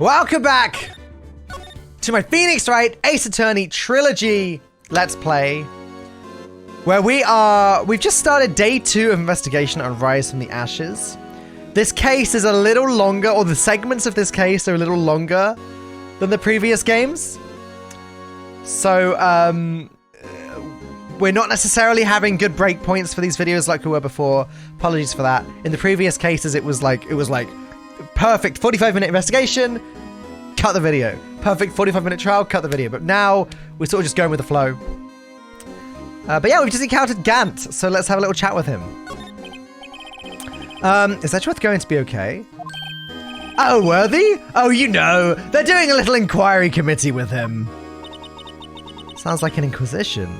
Welcome back to my Phoenix Wright Ace Attorney Trilogy Let's Play, where we've just started day 2 of investigation on Rise from the Ashes. This case is a little longer, or the segments of this case are a little longer than the previous games. So, we're not necessarily having good breakpoints for these videos like we were before. Apologies for that. In the previous cases, it was like perfect 45-minute investigation, cut the video. Perfect 45-minute trial, cut the video. But now we're sort of just going with the flow. But yeah, we've just encountered Gant, so let's have a little chat with him. Is Edgeworth going to be okay? Oh, Worthy? Oh, you know, they're doing a little inquiry committee with him. Sounds like an inquisition.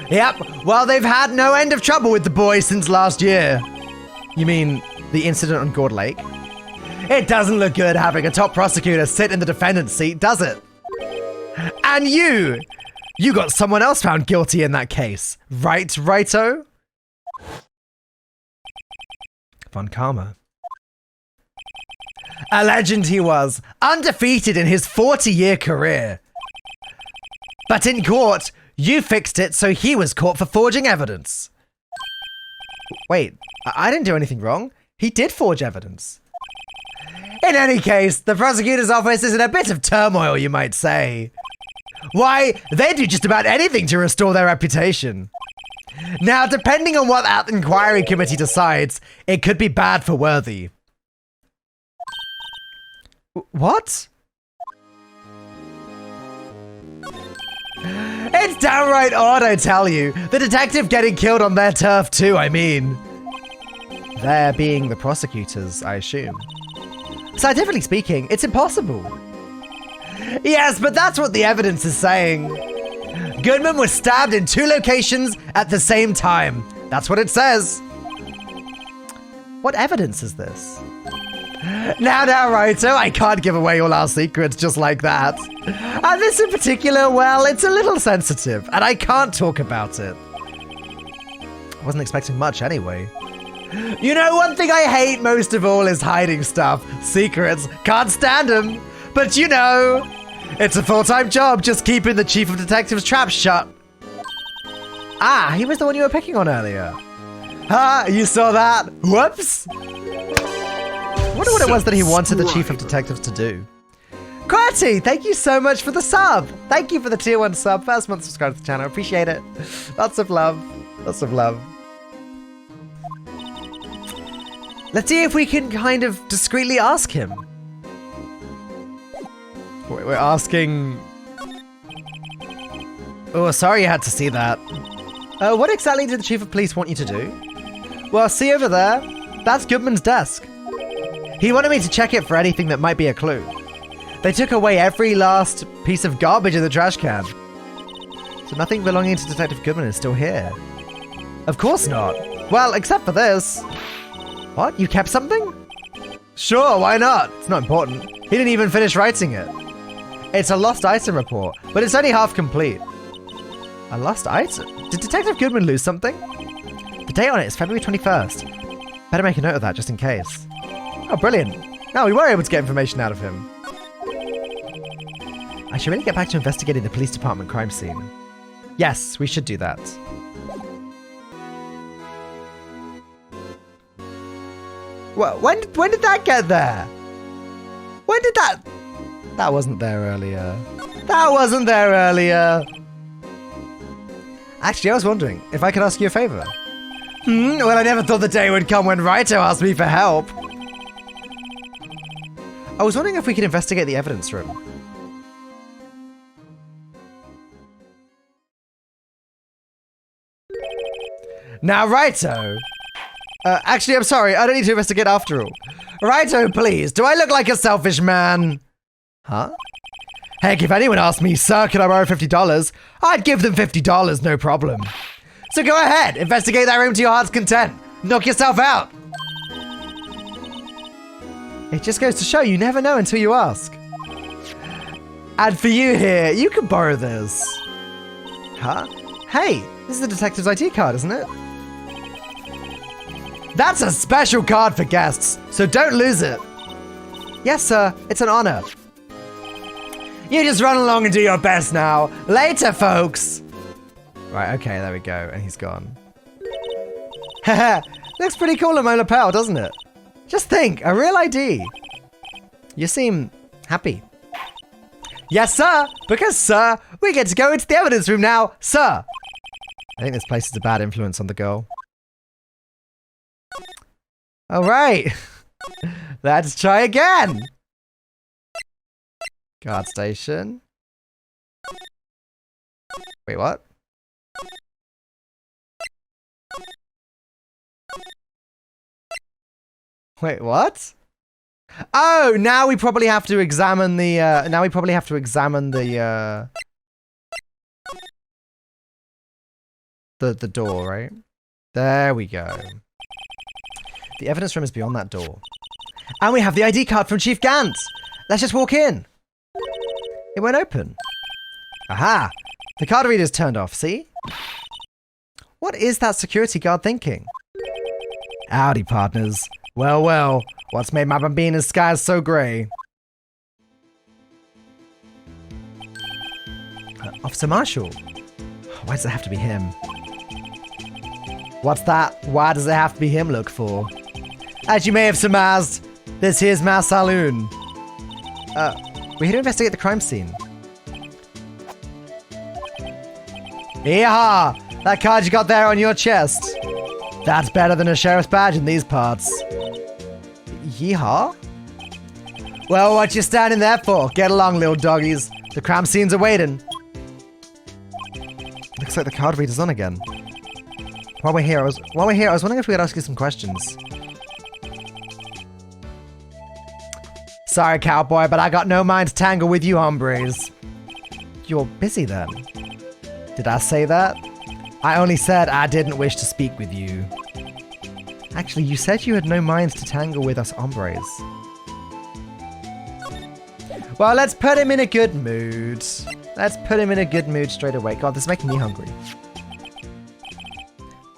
Yep, well, they've had no end of trouble with the boy since last year. You mean the incident on Gourd Lake? It doesn't look good having a top prosecutor sit in the defendant's seat, does it? And you got someone else found guilty in that case, right, righto? Von Karma. A legend he was, undefeated in his 40-year career. But in court, you fixed it so he was caught for forging evidence. Wait, I didn't do anything wrong. He did forge evidence. In any case, the prosecutor's office is in a bit of turmoil, you might say. Why, they do just about anything to restore their reputation. Now, depending on what that inquiry committee decides, it could be bad for Worthy. What? It's downright odd, I tell you. The detective getting killed on their turf too, I mean. There being the prosecutors, I assume. Scientifically speaking, it's impossible. Yes, but that's what the evidence is saying. Goodman was stabbed in 2 locations at the same time. That's what it says. What evidence is this? Now, Righto, I can't give away all our secrets just like that. And this in particular, well, it's a little sensitive, and I can't talk about it. I wasn't expecting much anyway. You know, one thing I hate most of all is hiding stuff. Secrets. Can't stand them. But you know, it's a full-time job just keeping the chief of detectives' trap shut. Ah, he was the one you were picking on earlier. Ah, you saw that? Whoops. I wonder what it was that he wanted the chief of detectives to do. Qwerty, thank you so much for the sub. Thank you for the tier 1 sub. First month subscribe to the channel. Appreciate it. Lots of love. Lots of love. Let's see if we can kind of discreetly ask him. We're asking... Oh, sorry you had to see that. What exactly did the chief of police want you to do? Well, see over there? That's Goodman's desk. He wanted me to check it for anything that might be a clue. They took away every last piece of garbage in the trash can. So nothing belonging to Detective Goodman is still here. Of course not. Well, except for this. What? You kept something? Sure, why not? It's not important. He didn't even finish writing it. It's a lost item report, but it's only half complete. A lost item? Did Detective Goodman lose something? The date on it is February 21st. Better make a note of that just in case. Oh, brilliant. No, we were able to get information out of him. I should really get back to investigating the police department crime scene. Yes, we should do that. Well, when did that get there? When did that... That wasn't there earlier. That wasn't there earlier. Actually, I was wondering if I could ask you a favor. Well, I never thought the day would come when Righto asked me for help. I was wondering if we could investigate the evidence room. Now, Righto. Actually, I'm sorry. I don't need to investigate after all. Righto, please. Do I look like a selfish man? Huh? Heck, if anyone asked me, sir, can I borrow $50? I'd give them $50, no problem. So go ahead. Investigate that room to your heart's content. Knock yourself out. It just goes to show you never know until you ask. And for you here, you can borrow this. Huh? Hey, this is the detective's ID card, isn't it? That's a special card for guests, so don't lose it. Yes, sir. It's an honor. You just run along and do your best now. Later, folks. Right, okay, there we go. And he's gone. Haha, looks pretty cool on my lapel, doesn't it? Just think, a real ID. You seem happy. Yes, sir. Because, sir, we get to go into the evidence room now, sir. I think this place is a bad influence on the girl. All right. Let's try again. Guard station. Wait, what? Wait, what? Oh, now we probably have to examine the, the door, right? There we go. The evidence room is beyond that door. And we have the ID card from Chief Gant. Let's just walk in. It won't open. Aha! The card reader's turned off, see? What is that security guard thinking? Howdy, partners. Well, well, what's made my Bambina's skies so grey? Officer Marshall. Why does it have to be him? What's that? Why does it have to be him look for? As you may have surmised, this here's my saloon. We're here to investigate the crime scene. Yeehaw! That card you got there on your chest. That's better than a sheriff's badge in these parts. Yeehaw? Well, what you standing there for? Get along, little doggies. The crime scene's awaiting. Looks like the card reader's on again. While we're here, I was wondering if we could ask you some questions. Sorry, cowboy, but I got no mind to tangle with you hombres. You're busy then. Did I say that? I only said I didn't wish to speak with you. Actually, you said you had no mind to tangle with us hombres. Well, let's put him in a good mood. Let's put him in a good mood straight away. God, this is making me hungry.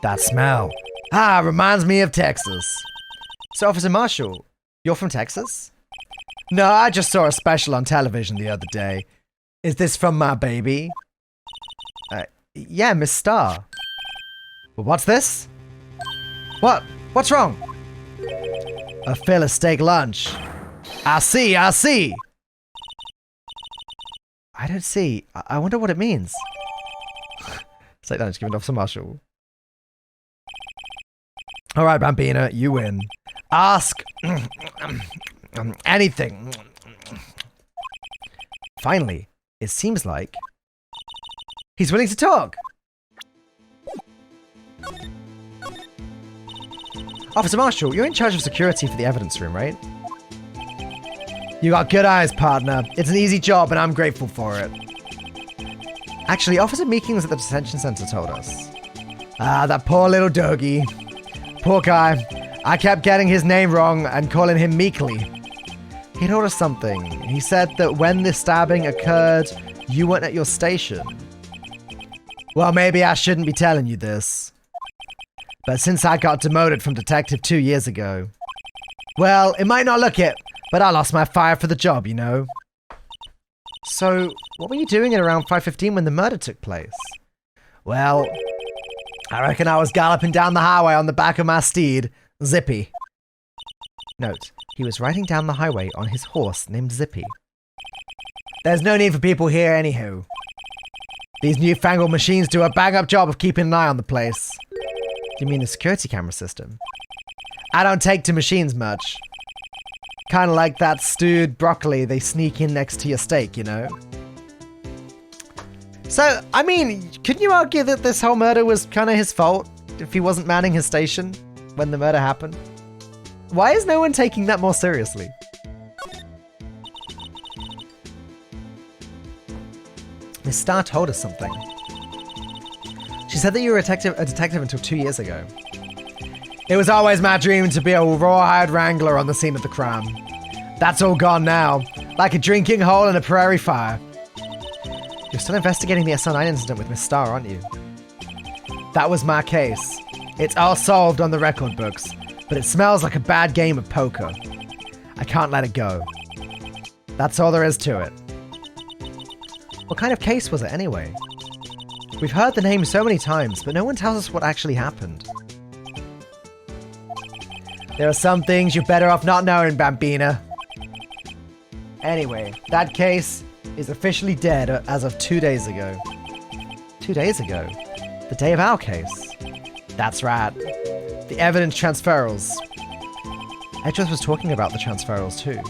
That smell. Ah, reminds me of Texas. So, Officer Marshall, you're from Texas? No, I just saw a special on television the other day. Is this from my baby? Yeah, Miss Star. Well, what's this? What? What's wrong? A Phyllis steak lunch. I see, I see. I don't see. I wonder what it means. Steak lunch given off to Marshall. All right, Bambina, you win. Ask anything. Finally, it seems like he's willing to talk. Officer Marshall, you're in charge of security for the evidence room, right? You got good eyes, partner. It's an easy job, and I'm grateful for it. Actually, Officer Meekings at the detention center told us. Ah, that poor little doggy. Poor guy. I kept getting his name wrong and calling him Meekly. He told us something. He said that when this stabbing occurred, you weren't at your station. Well, maybe I shouldn't be telling you this. But since I got demoted from detective 2 years ago, well, it might not look it, but I lost my fire for the job, you know. So, what were you doing at around 5:15 when the murder took place? Well, I reckon I was galloping down the highway on the back of my steed, Zippy. Note, he was riding down the highway on his horse named Zippy. There's no need for people here anywho. These newfangled machines do a bang-up job of keeping an eye on the place. You mean the security camera system? I don't take to machines much. Kind of like that stewed broccoli they sneak in next to your steak, you know? So, I mean, couldn't you argue that this whole murder was kind of his fault if he wasn't manning his station when the murder happened? Why is no one taking that more seriously? Miss Star told us something. She said that you were a detective until 2 years ago. It was always my dream to be a raw-eyed wrangler on the scene of the crime. That's all gone now, like a drinking hole in a prairie fire. You're still investigating the Sr9 incident with Miss Star, aren't you? That was my case. It's all solved on the record books, but it smells like a bad game of poker. I can't let it go. That's all there is to it. What kind of case was it anyway? We've heard the name so many times, but no one tells us what actually happened. There are some things you're better off not knowing, Bambina. Anyway, that case is officially dead as of 2 days ago. 2 days ago? The day of our case. That's right. The evidence transferals. Edgeworth was talking about the transferals too.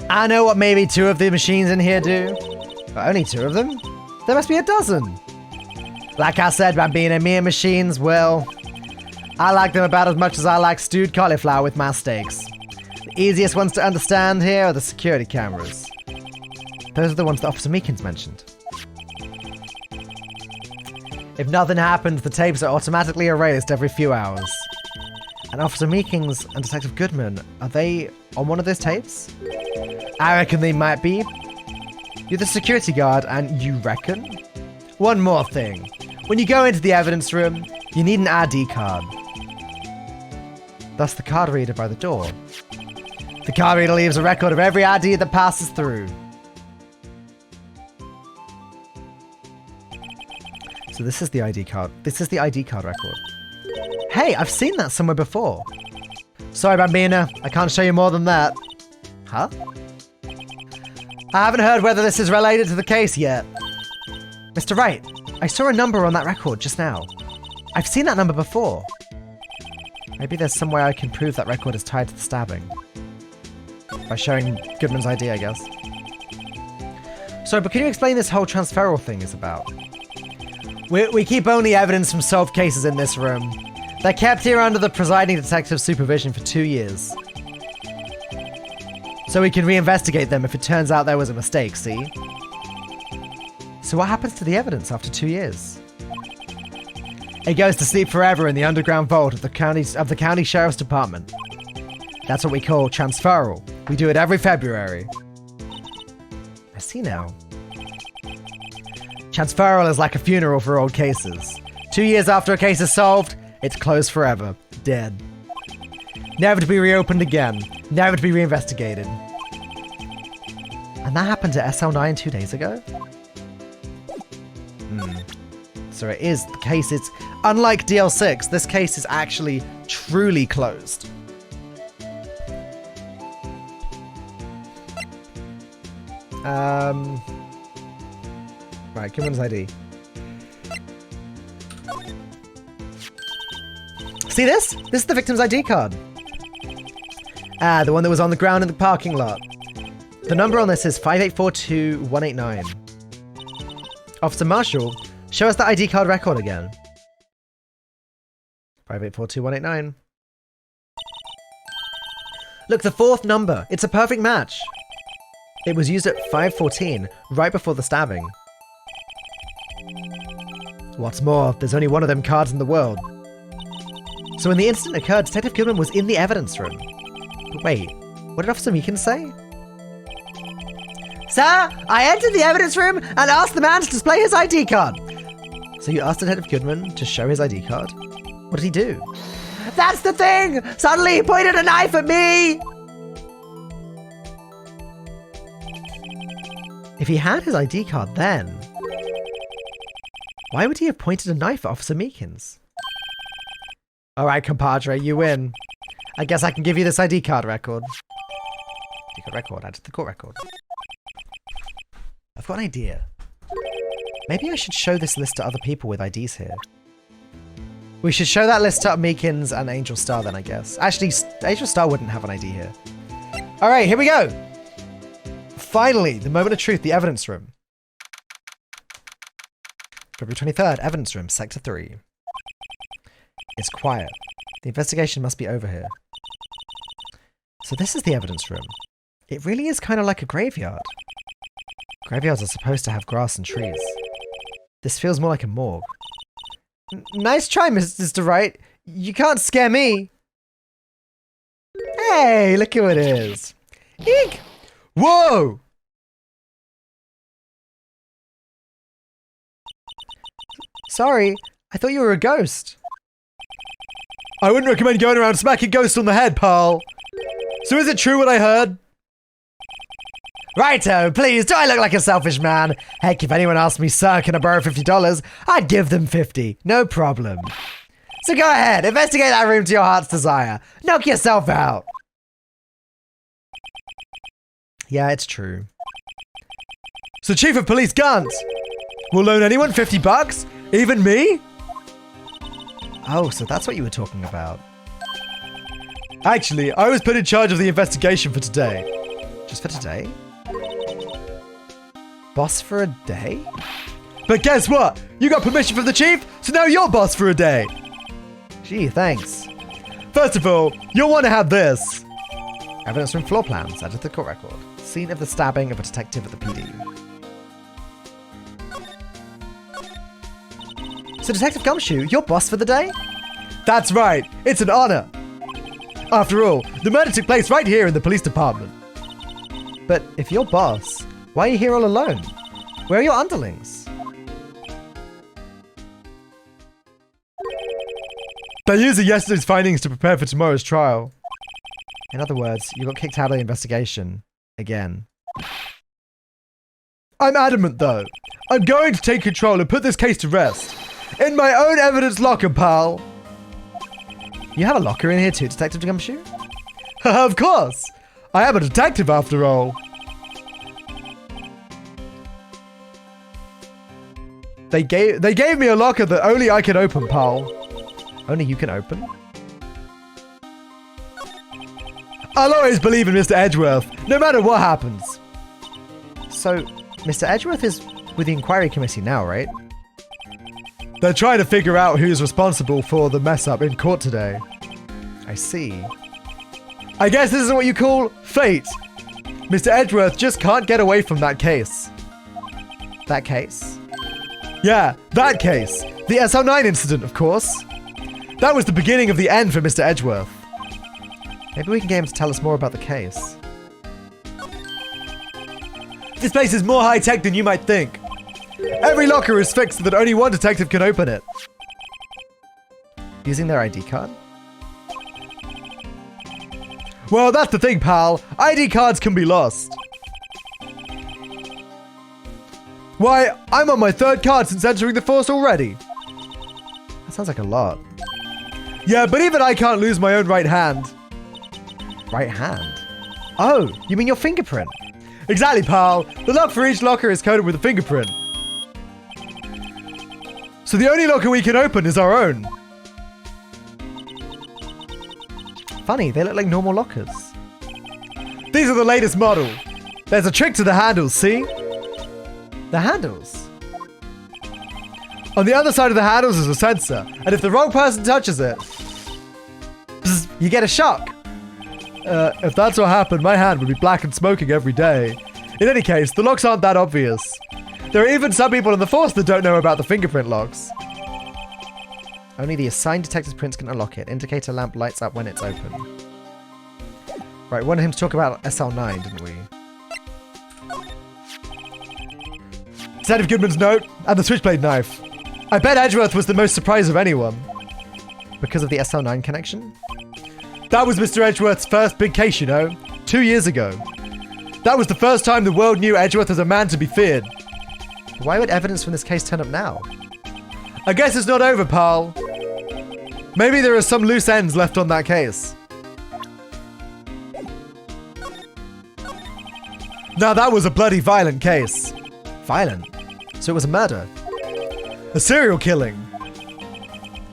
I know what maybe 2 of the machines in here do. But only 2 of them? There must be a dozen. Like I said, Bambina, me and machines, well, I like them about as much as I like stewed cauliflower with my steaks. The easiest ones to understand here are the security cameras. Those are the ones that Officer Meekins mentioned. If nothing happens, the tapes are automatically erased every few hours. And Officer Meekins and Detective Goodman, are they on one of those tapes? I reckon they might be. You're the security guard, and you reckon? One more thing. When you go into the evidence room, you need an ID card. Thus the card reader by the door. The card reader leaves a record of every ID that passes through. So this is the ID card. This is the ID card record. Hey, I've seen that somewhere before. Sorry, Bambina. I can't show you more than that. Huh? I haven't heard whether this is related to the case yet. Mr. Wright, I saw a number on that record just now. I've seen that number before. Maybe there's some way I can prove that record is tied to the stabbing. By showing Goodman's ID, I guess. Sorry, but can you explain this whole transferal thing is about? We keep only evidence from solved cases in this room. They're kept here under the presiding detective's supervision for 2 years. So we can reinvestigate them if it turns out there was a mistake, see? So what happens to the evidence after 2 years? It goes to sleep forever in the underground vault of the county sheriff's department. That's what we call transferal. We do it every February. I see now. Transferal is like a funeral for old cases. 2 years after a case is solved, it's closed forever. Dead. Never to be reopened again. Never to be reinvestigated. And that happened to SL9 2 days ago? So it is the case. It's unlike DL6, this case is actually truly closed. Right, Kimmon's ID. See this? This is the victim's ID card. Ah, the one that was on the ground in the parking lot. The number on this is 5842189. Officer Marshall, show us the ID card record again. 5842189. Look, the 4th number. It's a perfect match. It was used at 5:14, right before the stabbing. What's more, there's only one of them cards in the world. So when the incident occurred, Detective Goodman was in the evidence room. But wait, what did Officer Meekins say? Sir, I entered the evidence room and asked the man to display his ID card. So you asked Detective Goodman to show his ID card? What did he do? That's the thing! Suddenly he pointed a knife at me! If he had his ID card then, why would he have pointed a knife at Officer Meekins? Alright, compadre, you win. I guess I can give you this ID card record. ID card record, add to the court record. I've got an idea. Maybe I should show this list to other people with IDs here. We should show that list to Meekins and Angel Star then, I guess. Actually, Angel Star wouldn't have an ID here. Alright, here we go! Finally, the moment of truth, the evidence room. February 23rd, evidence room, sector 3. It's quiet. The investigation must be over here. So this is the evidence room. It really is kind of like a graveyard. Graveyards are supposed to have grass and trees. This feels more like a morgue. Nice try, Mr. Wright. You can't scare me. Hey, look who it is. Eek! Whoa! Sorry, I thought you were a ghost. I wouldn't recommend going around smacking ghosts on the head, pal. So is it true what I heard? Righto, please, do I look like a selfish man? Heck, if anyone asked me, sir, can I borrow $50? I'd give them 50, no problem. So go ahead, investigate that room to your heart's desire. Knock yourself out. Yeah, it's true. So Chief of Police Guns will loan anyone $50? Even me? Oh, so that's what you were talking about. Actually, I was put in charge of the investigation for today. Just for today? Boss for a day? But guess what? You got permission from the chief, so now you're boss for a day. Gee, thanks. First of all, you'll want to have this. Evidence from floor plans added to the court record. Scene of the stabbing of a detective at the PD. So Detective Gumshoe, you're boss for the day? That's right. It's an honor. After all, the murder took place right here in the police department. But if you're boss, why are you here all alone? Where are your underlings? They're using yesterday's findings to prepare for tomorrow's trial. In other words, you got kicked out of the investigation. Again. I'm adamant, though. I'm going to take control and put this case to rest. In my own evidence locker, pal. You have a locker in here too, Detective Gumshoe? Of course. I am a detective after all. They gave me a locker that only I can open, pal. Only you can open? I'll always believe in Mr. Edgeworth, no matter what happens. So, Mr. Edgeworth is with the inquiry committee now, right? They're trying to figure out who's responsible for the mess up in court today. I see. I guess this is what you call fate. Mr. Edgeworth just can't get away from that case. That case? Yeah, that case. The Sr9 Incident, of course. That was the beginning of the end for Mr. Edgeworth. Maybe we can get him to tell us more about the case. This place is more high-tech than you might think. Every locker is fixed so that only one detective can open it. Using their ID card? Well, that's the thing, pal. ID cards can be lost. Why, I'm on my third card since entering the force already. That sounds like a lot. Yeah, but even I can't lose my own right hand. Right hand? Oh, you mean your fingerprint? Exactly, pal. The lock for each locker is coded with a fingerprint. So the only locker we can open is our own. Funny, they look like normal lockers. These are the latest model. There's a trick to the handles, see? The handles? On the other side of the handles is a sensor, and if the wrong person touches it, bzz, you get a shock. If that's what happened, my hand would be black and smoking every day. In any case, the locks aren't that obvious. There are even some people in the force that don't know about the fingerprint locks. Only the assigned detective's prints can unlock it. Indicator lamp lights up when it's open. Right, we wanted him to talk about SL9, didn't we? Detective Goodman's note and the switchblade knife. I bet Edgeworth was the most surprised of anyone. Because of the SL9 connection? That was Mr. Edgeworth's first big case, you know. 2 years ago. That was the first time the world knew Edgeworth was a man to be feared. Why would evidence from this case turn up now? I guess it's not over, pal. Maybe there are some loose ends left on that case. Now that was a bloody violent case. Violent? So it was a murder? A serial killing?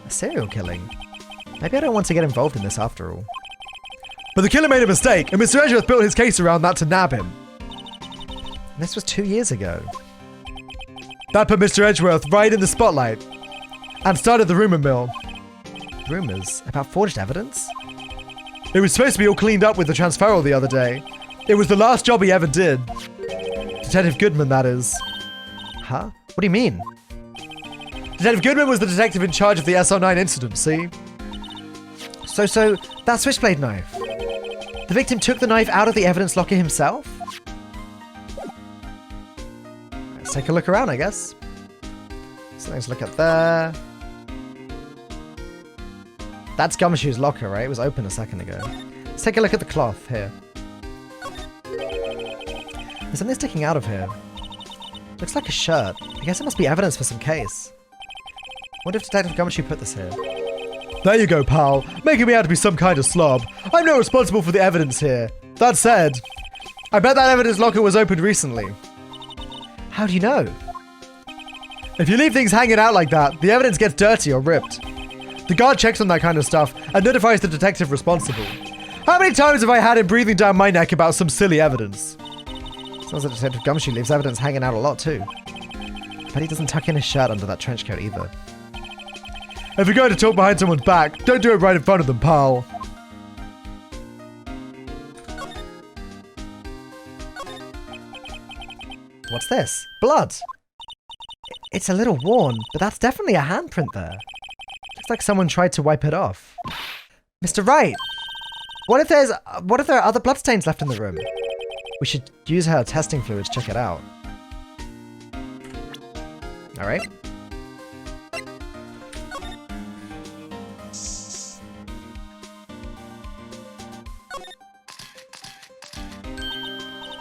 A serial killing? Maybe I don't want to get involved in this after all. But the killer made a mistake, and Mr. Edgeworth built his case around that to nab him. And this was 2 years ago. That put Mr. Edgeworth right in the spotlight, and started the rumor mill. Rumors? About forged evidence? It was supposed to be all cleaned up with the transferal the other day. It was the last job he ever did. Detective Goodman, that is. Huh? What do you mean? Detective Goodman was the detective in charge of the Sr9 incident, see? So, that switchblade knife. The victim took the knife out of the evidence locker himself? Let's take a look around, I guess. So let's look at there. That's Gumshoe's locker, right? It was open a second ago. Let's take a look at the cloth here. There's something sticking out of here. Looks like a shirt. I guess it must be evidence for some case. Wonder if Detective Gumshoe put this here. There you go, pal. Making me out to be some kind of slob. I'm not responsible for the evidence here. That said, I bet that evidence locker was opened recently. How do you know? If you leave things hanging out like that, the evidence gets dirty or ripped. The guard checks on that kind of stuff and notifies the detective responsible. How many times have I had him breathing down my neck about some silly evidence? Sounds like Detective Gumshoe leaves evidence hanging out a lot too. But he doesn't tuck in his shirt under that trench coat either. If you're going to talk behind someone's back, don't do it right in front of them, pal. What's this? Blood. It's a little worn, but that's definitely a handprint there. Looks like someone tried to wipe it off. Mr. Wright, what if there are other bloodstains left in the room? We should use her testing fluid to check it out. All right.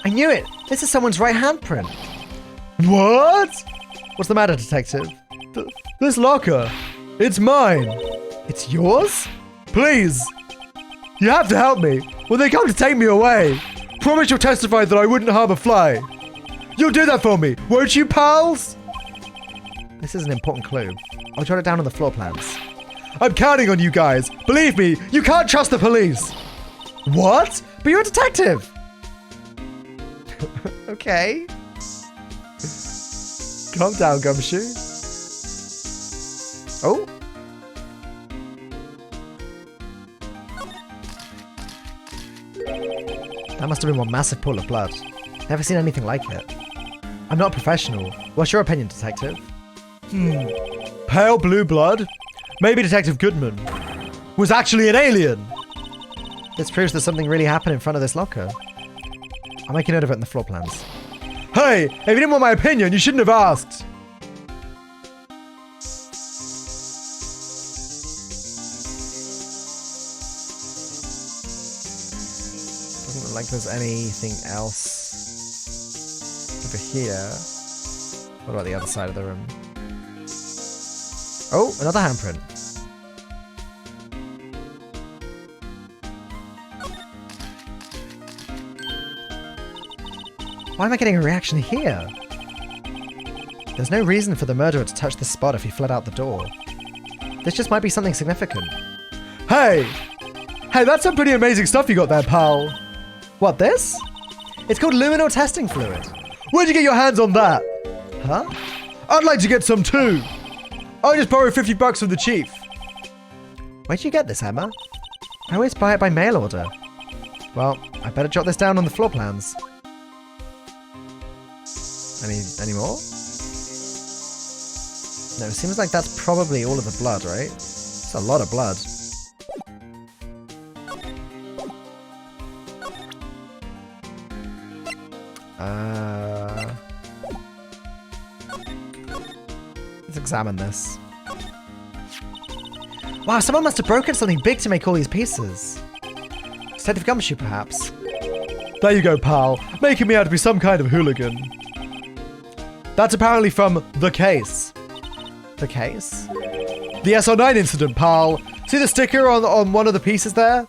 I knew it! This is someone's right handprint. What? What's the matter, detective? This locker. It's mine. It's yours? Please. You have to help me. When they come to take me away, promise you'll testify that I wouldn't harm a fly. You'll do that for me, won't you, pals? This is an important clue. I'll jot it down on the floor plans. I'm counting on you guys. Believe me, you can't trust the police. What? But you're a detective. Okay. Calm down, Gumshoe. Oh. That must have been one massive pool of blood. Never seen anything like it. I'm not a professional. What's your opinion, detective? Pale blue blood? Maybe Detective Goodman was actually an alien. This proves that something really happened in front of this locker. I'll make a note of it in the floor plans. Hey, if you didn't want my opinion, you shouldn't have asked. Doesn't look like there's anything else over here. What about the other side of the room? Oh, another handprint. Why am I getting a reaction here? There's no reason for the murderer to touch the spot if he fled out the door. This just might be something significant. Hey! Hey, that's some pretty amazing stuff you got there, pal. What, this? It's called Luminal testing fluid. Where'd you get your hands on that? Huh? I'd like to get some too. I just borrowed $50 from the chief. Where'd you get this, Emma? I always buy it by mail order. Well, I better jot this down on the floor plans. Any more? No, it seems like that's probably all of the blood, right? It's a lot of blood. Let's examine this. Wow, someone must have broken something big to make all these pieces. Detective Gumshoe, perhaps? There you go, pal. Making me out to be some kind of hooligan. That's apparently from The Case. The Case? The Sr9 Incident, pal. See the sticker on one of the pieces there?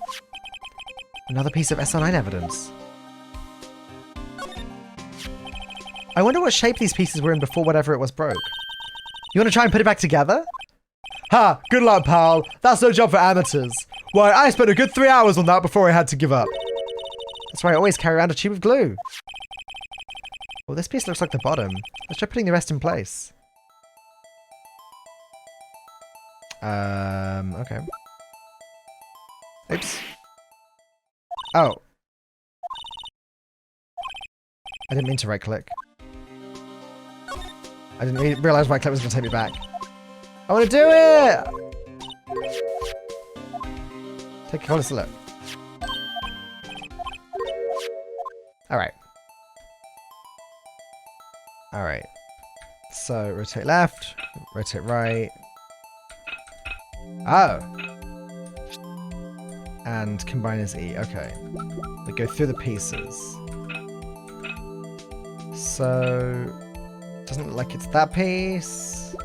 Another piece of Sr9 evidence. I wonder what shape these pieces were in before whatever it was broke. You want to try and put it back together? Ha! Good luck, pal. That's no job for amateurs. Why, I spent a good 3 hours on that before I had to give up. That's why I always carry around a tube of glue. Well, this piece looks like the bottom. Let's try putting the rest in place. Okay. Oops. Oh. I didn't mean to right-click. I didn't realize right-click was going to take me back. I want to do it! Take a closer look. Alright. Alright. So, rotate left, rotate right. Oh. and combine as E. Okay. We go through the pieces. So, doesn't look like it's that piece.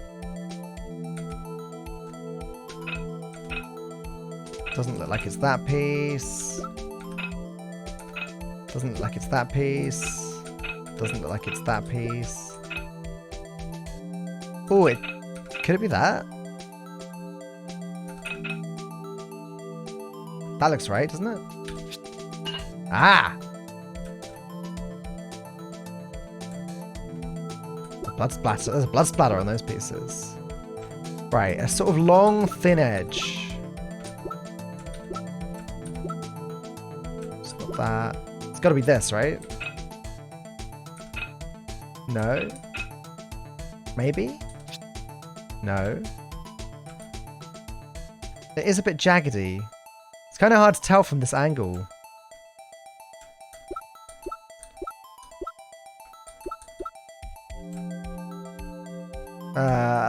Doesn't look like it's that piece. Doesn't look like it's that piece. Doesn't look like it's that piece. Oh, could it be that? That looks right, doesn't it? Ah! Blood splatter. There's a blood splatter on those pieces. Right, a sort of long, thin edge. It's not that. It's got to be this, right? No. Maybe? No. It is a bit jaggedy. It's kind of hard to tell from this angle.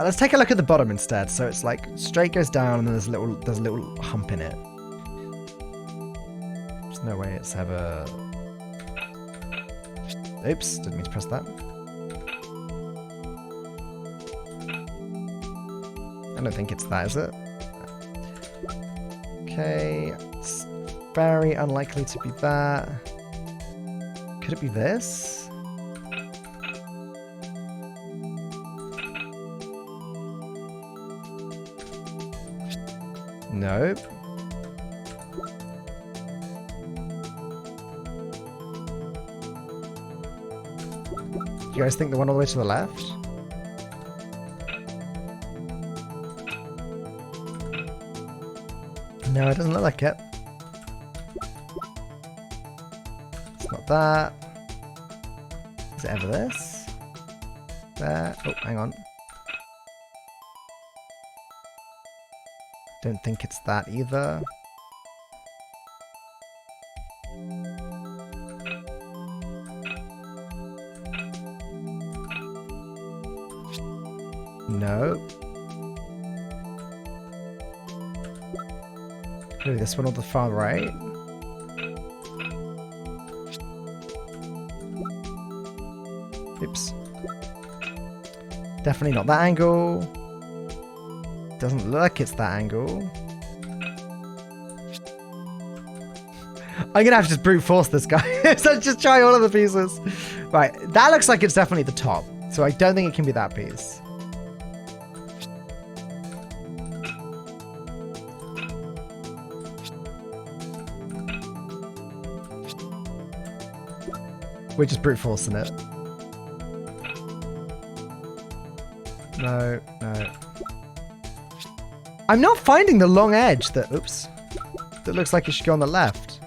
Let's take a look at the bottom instead. So it's like straight goes down and then there's a little hump in it. There's no way it's ever... Oops, didn't mean to press that. I don't think it's that, is it? Okay, it's very unlikely to be that. Could it be this? Nope. Do you guys think the one all the way to the left? No, it doesn't look like it. It's not that. Is it ever this? There. Oh, hang on. Don't think it's that either. No. Maybe this one on the far right. Oops. Definitely not that angle. Doesn't look like it's that angle. I'm gonna have to just brute force this guy. So just try all of the pieces. Right, that looks like it's definitely the top. So I don't think it can be that piece. We're just brute forcing it. No, no. I'm not finding the long edge that, oops, that looks like it should go on the left.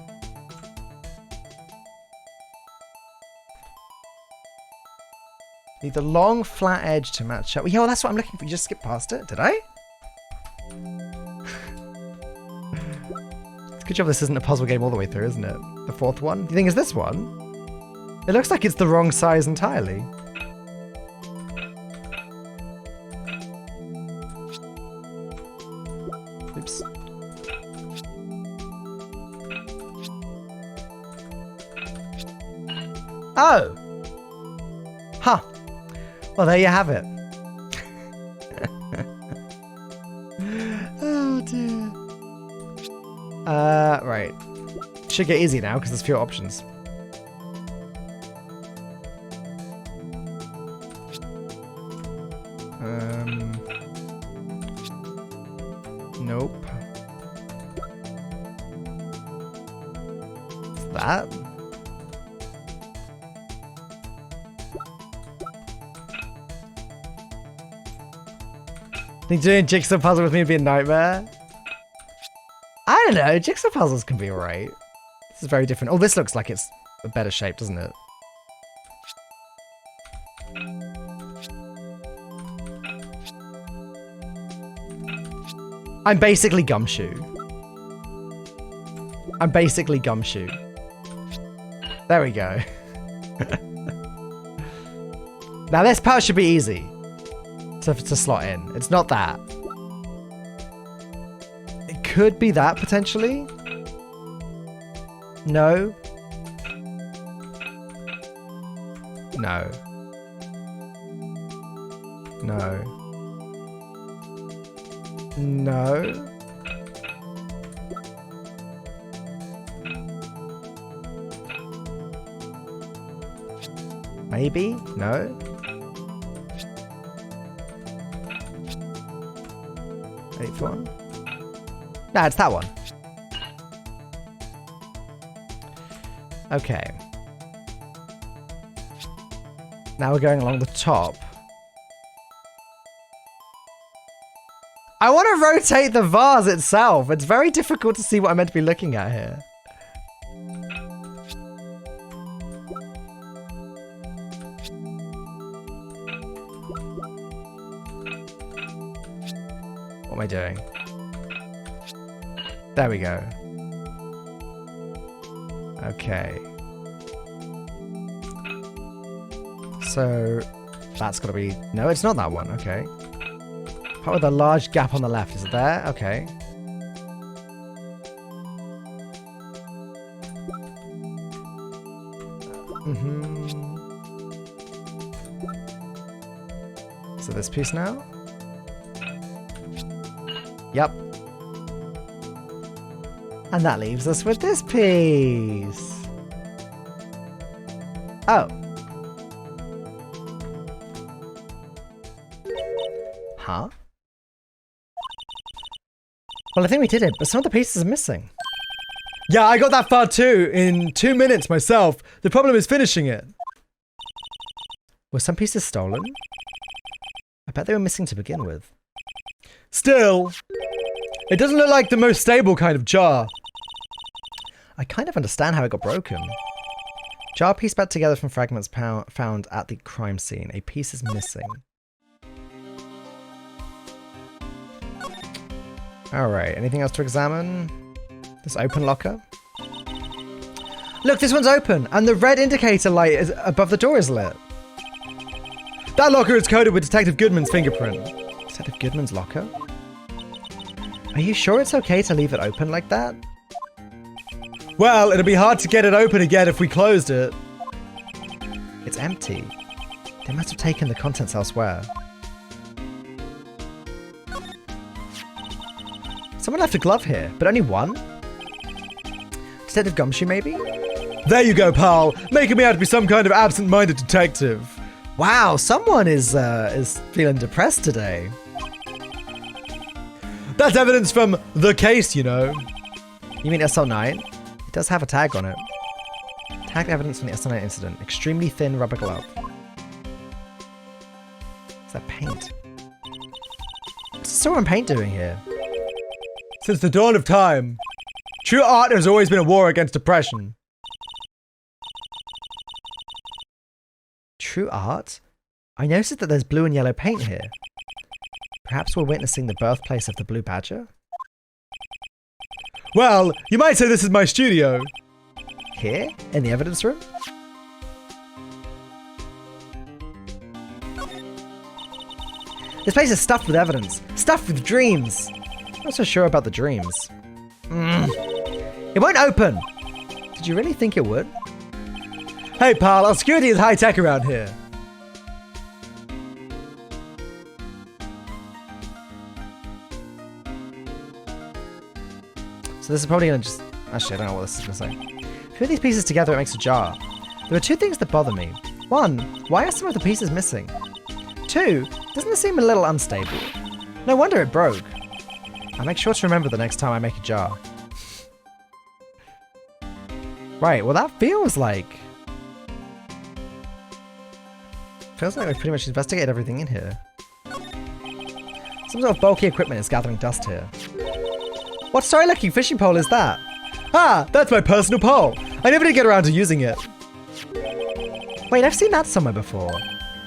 Need the long flat edge to match up. Yeah, well, that's what I'm looking for. You just skipped past it, did I? It's a good job this isn't a puzzle game all the way through, isn't it? The fourth one? Do you think it's this one? It looks like it's the wrong size entirely. Oops. Oh! Huh. Well, there you have it. Oh, dear. Right. Should get easy now, because there's fewer options. Nope. What's that? Think doing jigsaw puzzle with me would be a nightmare? I don't know, jigsaw puzzles can be alright. This is very different. Oh, this looks like it's a better shape, doesn't it? I'm basically Gumshoe. I'm basically Gumshoe. There we go. Now this part should be easy to slot in. It's not that. It could be that, potentially. No. No. No. No. Maybe? No. Eighth one. Nah, it's that one. Okay. Now we're going along the top. I want to rotate the vase itself. It's very difficult to see what I'm meant to be looking at here. What am I doing? There we go. Okay. So that's got to be... No, it's not that one. Okay. Part with a large gap on the left. Is it there? Okay. So this piece now? Yep. And that leaves us with this piece. Oh. Huh? Well, I think we did it, but some of the pieces are missing. Yeah, I got that far too, in 2 minutes myself. The problem is finishing it. Were some pieces stolen? I bet they were missing to begin with. Still, it doesn't look like the most stable kind of jar. I kind of understand how it got broken. Jar piece back together from fragments found at the crime scene. A piece is missing. Alright, anything else to examine? This open locker? Look, this one's open, and the red indicator light is above the door is lit. That locker is coded with Detective Goodman's fingerprint. Detective Goodman's locker? Are you sure it's okay to leave it open like that? Well, it'll be hard to get it open again if we closed it. It's empty. They must have taken the contents elsewhere. Someone left a glove here, but only one? Detective Gumshoe, maybe? There you go, pal. Making me out to be some kind of absent-minded detective. Wow, someone is feeling depressed today. That's evidence from the case, you know. You mean SL9? It does have a tag on it. Tagged evidence from the SL9 incident. Extremely thin rubber glove. What's that paint? What's the store and paint doing here? Since the dawn of time, true art has always been a war against oppression. True art? I noticed that there's blue and yellow paint here. Perhaps we're witnessing the birthplace of the Blue Badger? Well, you might say this is my studio. Here? In the evidence room? This place is stuffed with evidence. Stuffed with dreams. I'm not so sure about the dreams. It won't open! Did you really think it would? Hey pal, our security is high-tech around here. So this is probably gonna just... Actually, I don't know what this is gonna say. Put these pieces together, it makes a jar. There are two things that bother me. One, why are some of the pieces missing? Two, doesn't it seem a little unstable? No wonder it broke. I'll make sure to remember the next time I make a jar. Right, well that feels like we've pretty much investigated everything in here. Some sort of bulky equipment is gathering dust here. What sorry looking fishing pole is that? Ah, that's my personal pole. I never did get around to using it. Wait, I've seen that somewhere before.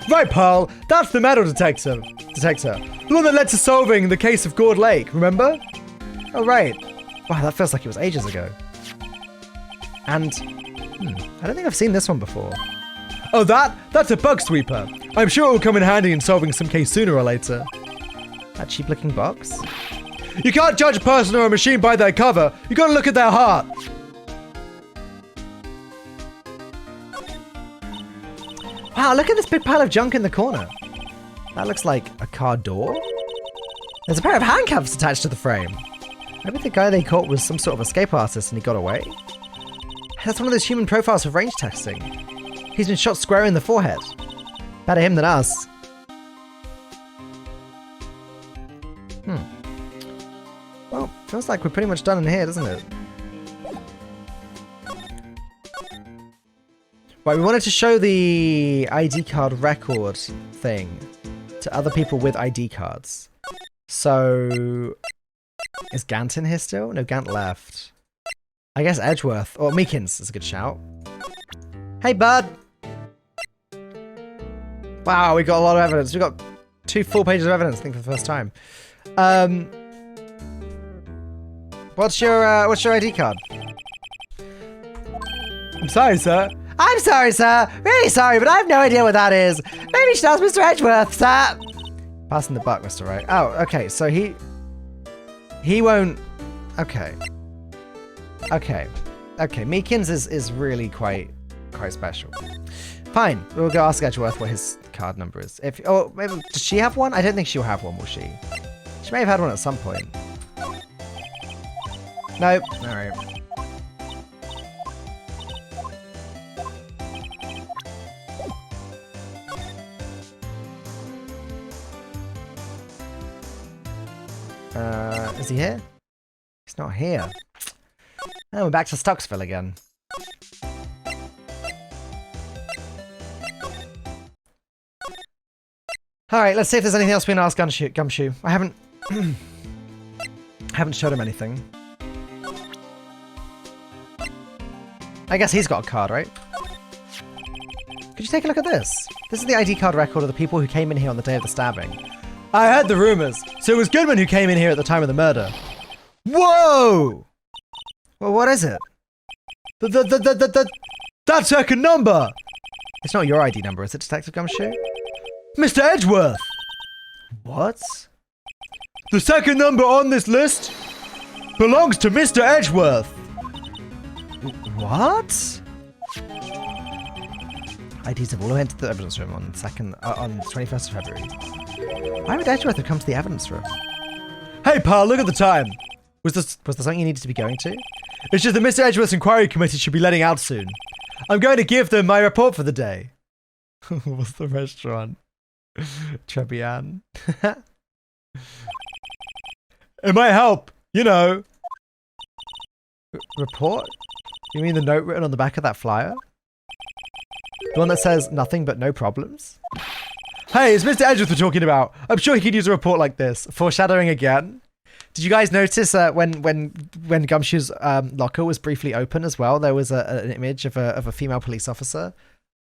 Right, pal, that's the metal detector. The one that led to solving the case of Gourd Lake, remember? Oh, right. Wow, that feels like it was ages ago. And, I don't think I've seen this one before. Oh, that's a bug sweeper. I'm sure it will come in handy in solving some case sooner or later. That cheap looking box? You can't judge a person or a machine by their cover. You gotta look at their heart. Wow, look at this big pile of junk in the corner. That looks like a car door. There's a pair of handcuffs attached to the frame. Maybe the guy they caught was some sort of escape artist and he got away. That's one of those human profiles for range testing. He's been shot square in the forehead. Better him than us. Well, feels like we're pretty much done in here, doesn't it? Right, we wanted to show the ID card record thing to other people with ID cards. So, is Gant in here still? No, Gant left. I guess Edgeworth, or Meekins is a good shout. Hey, bud! Wow, we got a lot of evidence. We got 2 full pages of evidence, I think, for the first time. What's your ID card? I'm sorry, sir. I'm sorry, sir. Really sorry, but I have no idea what that is. Maybe you should ask Mr. Edgeworth, sir. Passing the buck, Mr. Wright. Oh, okay, so he won't... Okay. Okay. Okay, Meekins is really quite special. Fine, we'll go ask Edgeworth what his card number is. Oh, maybe, does she have one? I don't think she'll have one, will she? She may have had one at some point. Nope. Alright. Is he here? He's not here. Oh, we're back to Stocksville again. Alright, let's see if there's anything else we can ask Gumshoe. I haven't showed him anything. I guess he's got a card, right? Could you take a look at this? This is the ID card record of the people who came in here on the day of the stabbing. I heard the rumors, so it was Goodman who came in here at the time of the murder. Whoa! Well, what is it? That second number! It's not your ID number, is it, Detective Gumshoe? Mr. Edgeworth! What? The second number on this list belongs to Mr. Edgeworth! What? IDs have all entered the evidence room on 21st of February. Why would Edgeworth have come to the evidence room? Hey pal, look at the time! Was there something you needed to be going to? It's just that Mr. Edgeworth's inquiry committee should be letting out soon. I'm going to give them my report for the day. What's the restaurant? Trebian. It might help, you know. Report? You mean the note written on the back of that flyer? The one that says nothing but no problems? Hey, it's Mr. Edgeworth we're talking about. I'm sure he could use a report like this. Foreshadowing again. Did you guys notice when Gumshoe's locker was briefly open as well, there was an image of a female police officer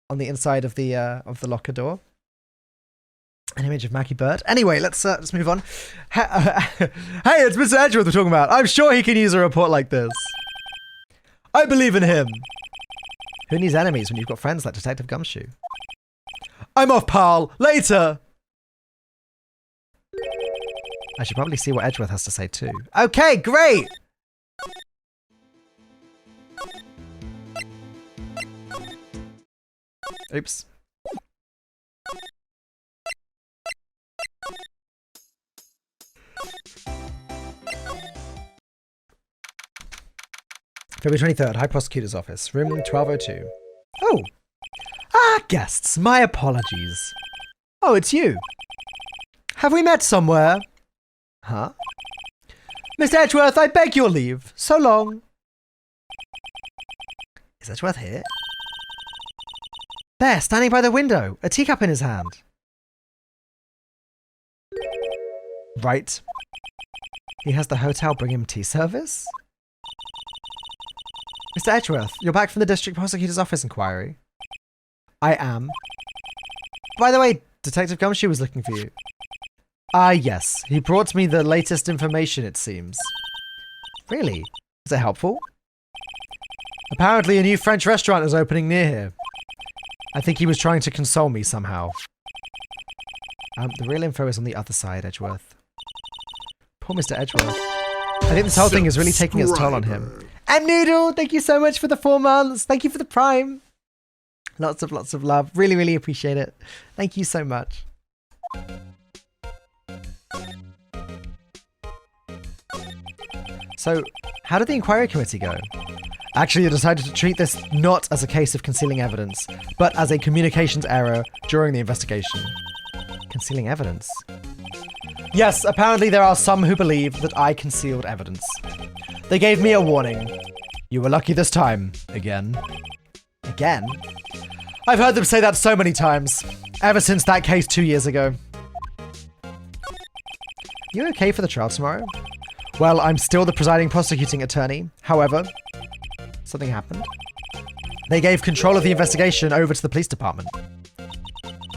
on the inside of the locker door? An image of Mackie Bird. Anyway, let's move on. Hey, it's Mr. Edgeworth we're talking about. I'm sure he can use a report like this. I believe in him. Who needs enemies when you've got friends like Detective Gumshoe? I'm off, pal. Later. I should probably see what Edgeworth has to say too. Okay, great. Oops. February 23rd, High Prosecutor's Office, room 1202. Oh! Ah, guests, my apologies. Oh, it's you. Have we met somewhere? Huh? Mr. Edgeworth, I beg your leave. So long. Is Edgeworth here? There, standing by the window, a teacup in his hand. Right. He has the hotel bring him tea service? Mr. Edgeworth, you're back from the District Prosecutor's Office inquiry. I am. By the way, Detective Gumshoe was looking for you. Ah, yes. He brought me the latest information, it seems. Really? Is it helpful? Apparently a new French restaurant is opening near here. I think he was trying to console me somehow. The real info is on the other side, Edgeworth. Poor Mr. Edgeworth. I think this whole thing is really taking its toll on him. And Noodle, thank you so much for the 4 months. Thank you for the Prime. Lots of love. Really, really appreciate it. Thank you so much. So, how did the inquiry committee go? Actually, you decided to treat this not as a case of concealing evidence, but as a communications error during the investigation. Concealing evidence? Yes, apparently there are some who believe that I concealed evidence. They gave me a warning. You were lucky this time. Again. Again? I've heard them say that so many times. Ever since that case 2 years ago. You okay for the trial tomorrow? Well, I'm still the presiding prosecuting attorney. However, something happened. They gave control of the investigation over to the police department.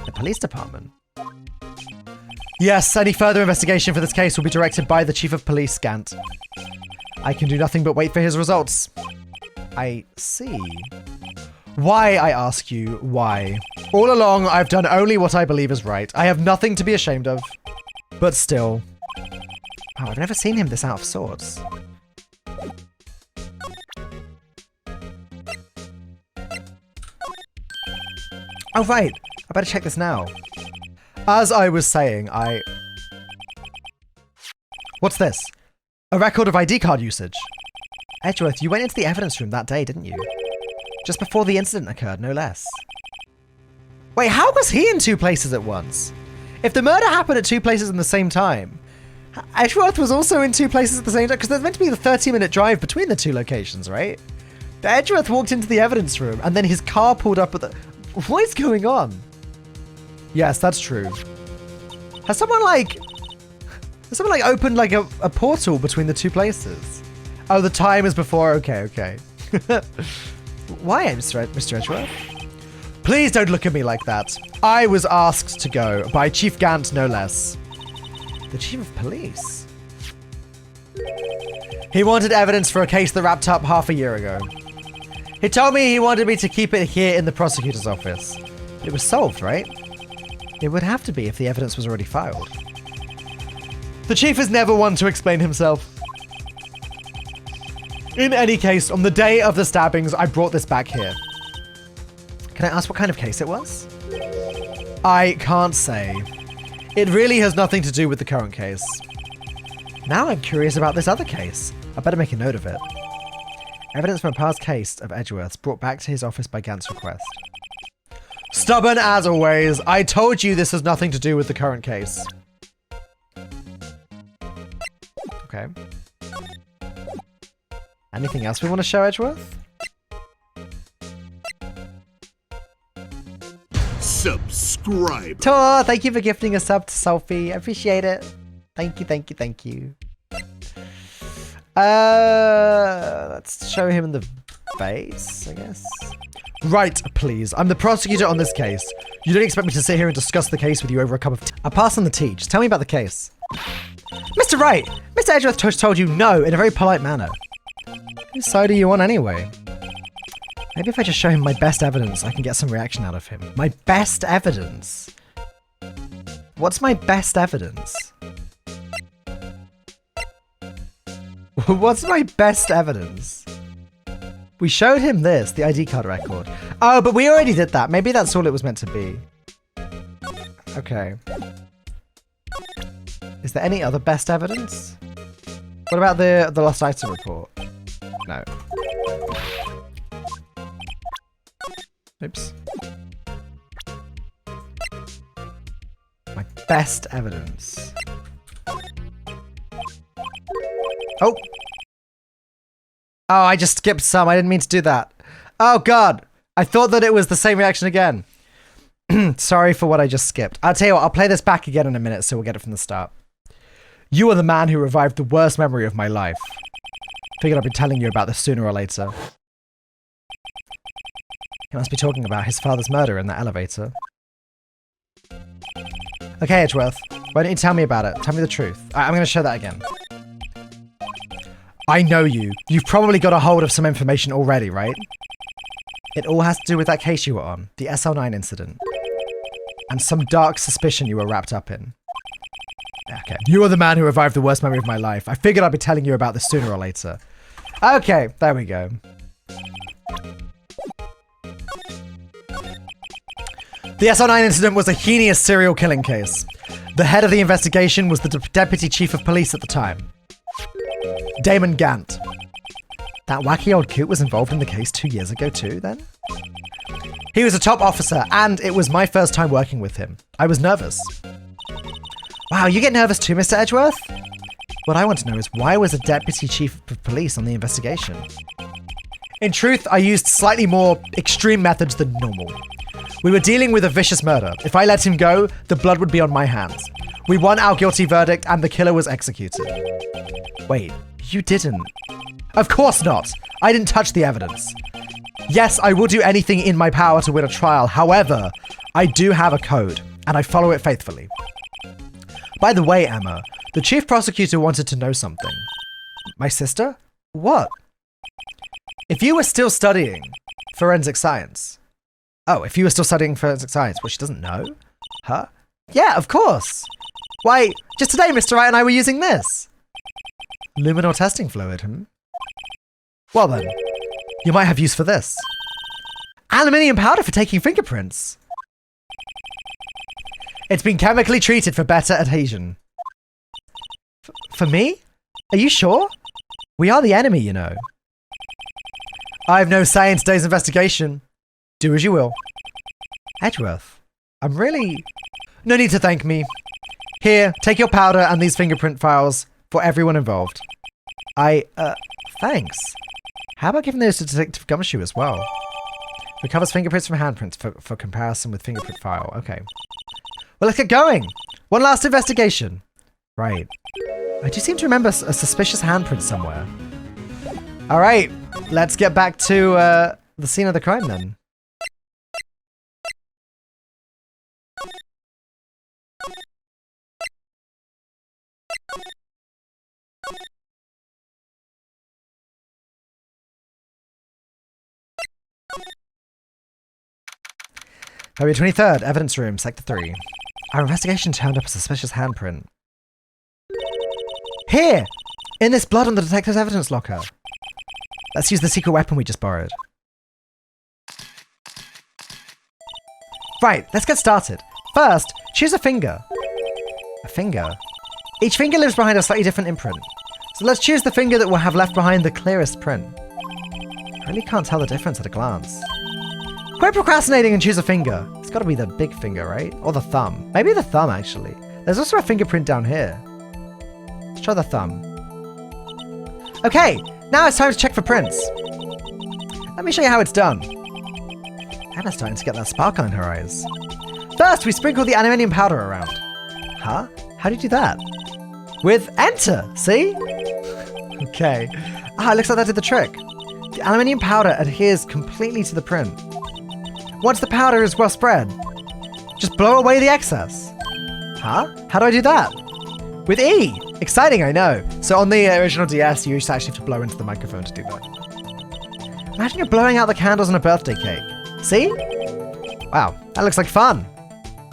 The police department? Yes, any further investigation for this case will be directed by the Chief of Police, Gant. I can do nothing but wait for his results. I see. Why, I ask you, why? All along, I've done only what I believe is right. I have nothing to be ashamed of. But still. Oh, I've never seen him this out of sorts. Oh, right. I better check this now. As I was saying, What's this? A record of ID card usage. Edgeworth, you went into the evidence room that day, didn't you? Just before the incident occurred, no less. Wait, how was he in 2 places at once? If the murder happened at 2 places in the same time, Edgeworth was also in 2 places at the same time, because there's meant to be the 30-minute drive between the 2 locations, right? Edgeworth walked into the evidence room, and then his car pulled up at the... What is going on? Yes, that's true. Has someone opened like a portal between the 2 places? Oh, the time is before. Okay. Why, Mr. Edgeworth? Please don't look at me like that. I was asked to go by Chief Gant, no less. The Chief of Police? He wanted evidence for a case that wrapped up half a year ago. He told me he wanted me to keep it here in the prosecutor's office. But it was solved, right? It would have to be if the evidence was already filed. The chief is never one to explain himself. In any case, on the day of the stabbings, I brought this back here. Can I ask what kind of case it was? I can't say. It really has nothing to do with the current case. Now I'm curious about this other case. I better make a note of it. Evidence from a past case of Edgeworth's brought back to his office by Gant's request. Stubborn as always. I told you this has nothing to do with the current case. Okay. Anything else we want to show Edgeworth? Subscribe. Tor, thank you for gifting a sub to Sophie. I appreciate it. Thank you. Let's show him the Vase, I guess. Right, please. I'm the prosecutor on this case. You don't expect me to sit here and discuss the case with you over a cup of tea. I'll pass on the tea. Just tell me about the case. Mr. Wright! Mr. Edgeworth told you no in a very polite manner. Whose side are you on anyway? Maybe if I just show him my best evidence, I can get some reaction out of him. My best evidence? What's my best evidence? What's my best evidence? We showed him this, the ID card record. Oh, but we already did that. Maybe that's all it was meant to be. Okay. Is there any other best evidence? What about the lost item report? No. Oops. My best evidence. Oh! Oh, I just skipped some. I didn't mean to do that. Oh, God. I thought that it was the same reaction again. Sorry for what I just skipped. I'll tell you what, I'll play this back again in a minute, so we'll get it from the start. You are the man who revived the worst memory of my life. Figured I'd be telling you about this sooner or later. He must be talking about his father's murder in that elevator. Okay, Edgeworth. Why don't you tell me about it? Tell me the truth. I'm going to show that again. I know you. You've probably got a hold of some information already, right? It all has to do with that case you were on, the Sr9 Incident. And some dark suspicion you were wrapped up in. Okay. You are the man who revived the worst memory of my life. I figured I'd be telling you about this sooner or later. Okay, there we go. The Sr9 incident was a heinous serial killing case. The head of the investigation was the deputy chief of police at the time, Damon Gant. That wacky old coot was involved in the case 2 years ago too, then? He was a top officer, and it was my first time working with him. I was nervous. Wow, you get nervous too, Mr. Edgeworth? What I want to know is why was a deputy chief of police on the investigation? In truth, I used slightly more extreme methods than normal. We were dealing with a vicious murder. If I let him go, the blood would be on my hands. We won our guilty verdict and the killer was executed. Wait, you didn't? Of course not! I didn't touch the evidence. Yes, I will do anything in my power to win a trial. However, I do have a code, and I follow it faithfully. By the way, Emma, the chief prosecutor wanted to know something. My sister? What? If you were still studying forensic science. Oh, if you were still studying forensic science, well, she doesn't know? Huh? Yeah, of course. Why, just today, Mr. Wright and I were using this. Luminal testing fluid, Well then, you might have use for this. Aluminium powder for taking fingerprints. It's been chemically treated for better adhesion. For me? Are you sure? We are the enemy, you know. I have no say in today's investigation. Do as you will. Edgeworth, I'm really... No need to thank me. Here, take your powder and these fingerprint files for everyone involved. Thanks. How about giving those to Detective Gumshoe as well? Recovers fingerprints from handprints for comparison with fingerprint file. Okay. Well, let's get going. One last investigation. Right. I do seem to remember a suspicious handprint somewhere. All right. Let's get back to the scene of the crime then. February 23rd, evidence room, sector 3. Our investigation turned up a suspicious handprint. Here! In this blood on the detective's evidence locker. Let's use the secret weapon we just borrowed. Right, let's get started. First, choose a finger. A finger? Each finger lives behind a slightly different imprint. So let's choose the finger that will have left behind the clearest print. I really can't tell the difference at a glance. Quit procrastinating and choose a finger. It's got to be the big finger, right? Or the thumb. Maybe the thumb, actually. There's also a fingerprint down here. Let's try the thumb. Okay, now it's time to check for prints. Let me show you how it's done. Emma's starting to get that sparkle in her eyes. First, we sprinkle the aluminium powder around. Huh? How do you do that? With enter, see? Okay. Ah, it looks like that did the trick. The aluminium powder adheres completely to the print. Once the powder is well spread, just blow away the excess. Huh? How do I do that? With E! Exciting, I know. So on the original DS, you used to actually have to blow into the microphone to do that. Imagine you're blowing out the candles on a birthday cake. See? Wow, that looks like fun.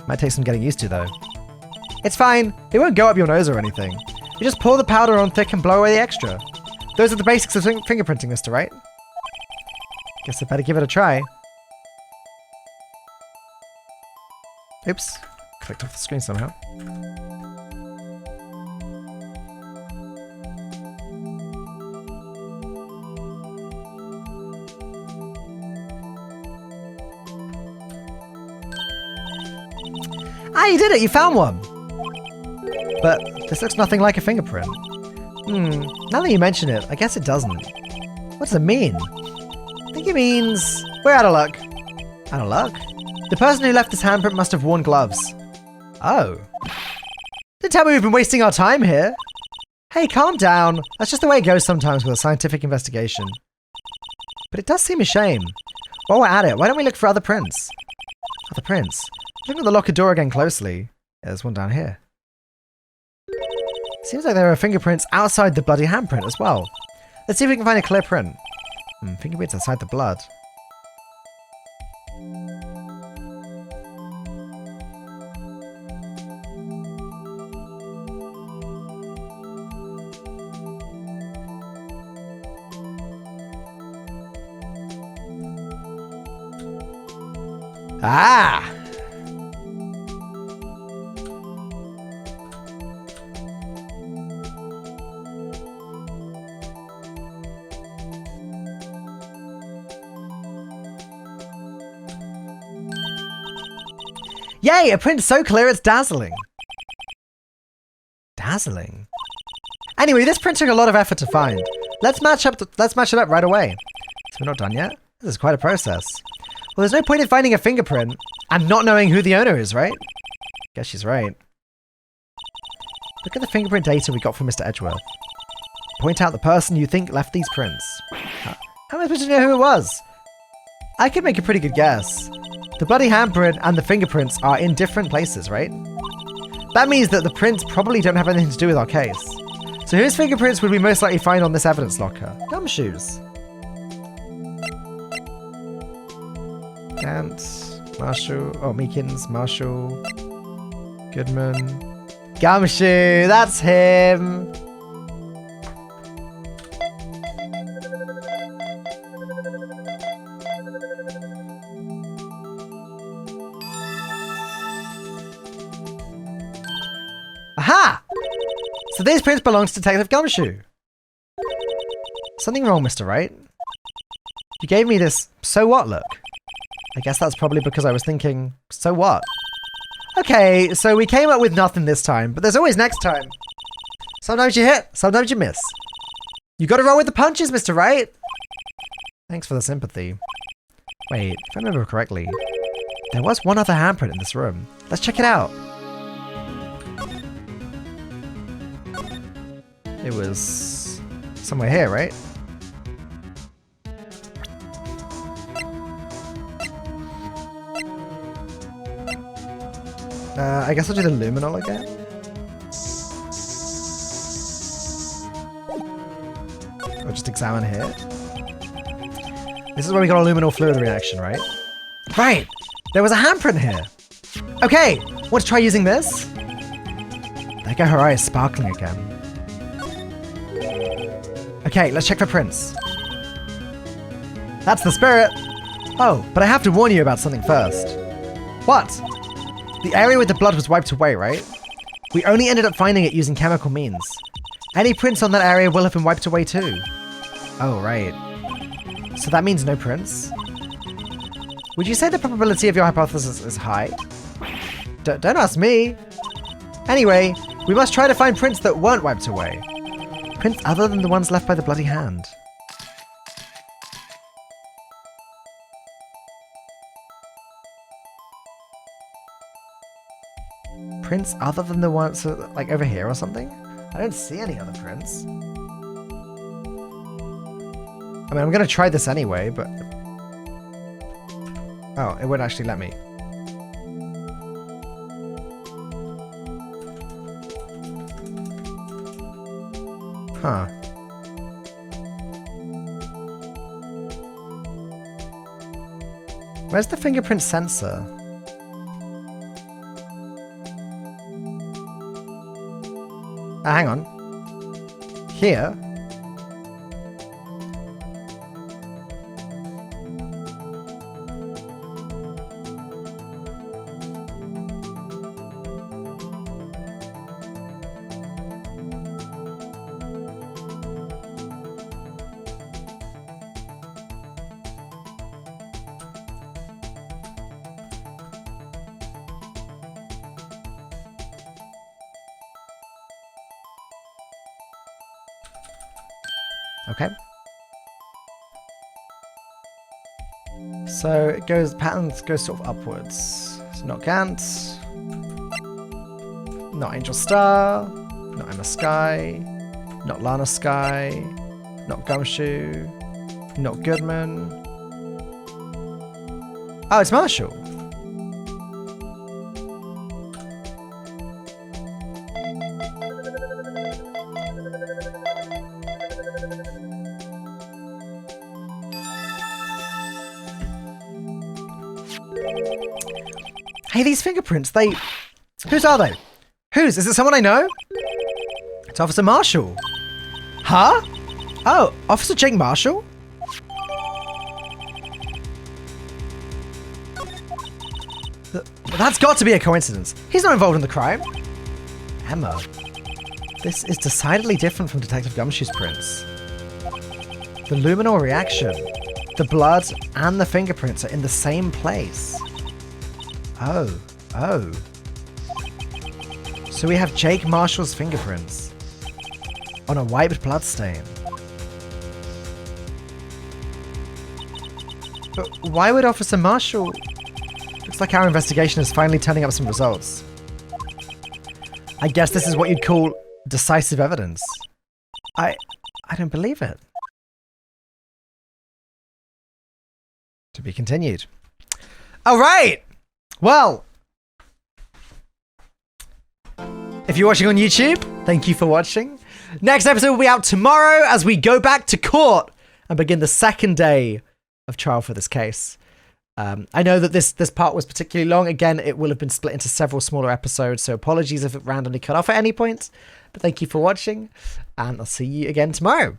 Might take some getting used to, though. It's fine. It won't go up your nose or anything. You just pour the powder on thick and blow away the extra. Those are the basics of fingerprinting, Mr. Wright. Guess I better give it a try. Oops. Clicked off the screen somehow. Ah, you did it! You found one! But this looks nothing like a fingerprint. Now that you mention it, I guess it doesn't. What does it mean? I think it means we're out of luck. Out of luck? The person who left this handprint must have worn gloves. Oh. Don't tell me we've been wasting our time here. Hey, calm down. That's just the way it goes sometimes with a scientific investigation. But it does seem a shame. While we're at it, why don't we look for other prints? Other prints? Look at the locker door again closely. Yeah, there's one down here. Seems like there are fingerprints outside the bloody handprint as well. Let's see if we can find a clear print. Fingerprints outside the blood. Ah! Yay, a print so clear it's dazzling. Dazzling? Anyway, this print took a lot of effort to find. Let's match it up right away. So we're not done yet? This is quite a process. Well, there's no point in finding a fingerprint and not knowing who the owner is, right? Guess she's right. Look at the fingerprint data we got from Mr. Edgeworth. Point out the person you think left these prints. How am I supposed to know who it was? I could make a pretty good guess. The bloody handprint and the fingerprints are in different places, right? That means that the prints probably don't have anything to do with our case. So whose fingerprints would we most likely find on this evidence locker? Gumshoe's. Gant, Marshall, Meekins, Marshall, Goodman. Gumshoe, that's him! Aha! So these prints belong to Detective Gumshoe. Something wrong, Mr. Wright. You gave me this so what look. I guess that's probably because I was thinking, so what? Okay, so we came up with nothing this time, but there's always next time. Sometimes you hit, sometimes you miss. You gotta roll with the punches, Mr. Wright. Thanks for the sympathy. Wait, if I remember correctly, there was one other handprint in this room. Let's check it out. It was somewhere here, right? I guess I'll do the Luminal again. Or just examine here. This is where we got a luminal fluid reaction, right? Right! There was a handprint here! Okay! Want to try using this? There go her eyes sparkling again. Okay, let's check for prints. That's the spirit! Oh, but I have to warn you about something first. What? The area with the blood was wiped away, right? We only ended up finding it using chemical means. Any prints on that area will have been wiped away too. Oh, right. So that means no prints? Would you say the probability of your hypothesis is high? Don't ask me. Anyway, we must try to find prints that weren't wiped away. Prints other than the ones left by the bloody hand. Prints other than the ones, like over here or something? I don't see any other prints. I mean, I'm gonna try this anyway, but... Oh, it wouldn't actually let me. Huh. Where's the fingerprint sensor? Hang on. Here? Okay. So it goes, patterns go sort of upwards. So not Gant, not Angel Star, not Emma Sky, not Lana Sky, not Gumshoe, not Goodman. Oh, it's Marshall. Hey, these fingerprints, whose are they? Whose? Is it someone I know? It's Officer Marshall. Huh? Oh, Officer Jake Marshall? That's got to be a coincidence. He's not involved in the crime. Emma. This is decidedly different from Detective Gumshoe's prints. The luminal reaction, the blood, and the fingerprints are in the same place. Oh. Oh. So we have Jake Marshall's fingerprints on a wiped bloodstain. But why would Officer Marshall... Looks like our investigation is finally turning up some results. I guess this is what you'd call decisive evidence. I don't believe it. To be continued. All right. Well, if you're watching on YouTube, thank you for watching. Next episode will be out tomorrow as we go back to court and begin the second day of trial for this case. I know that this part was particularly long. Again, it will have been split into several smaller episodes, so apologies if it randomly cut off at any point. But thank you for watching, and I'll see you again tomorrow.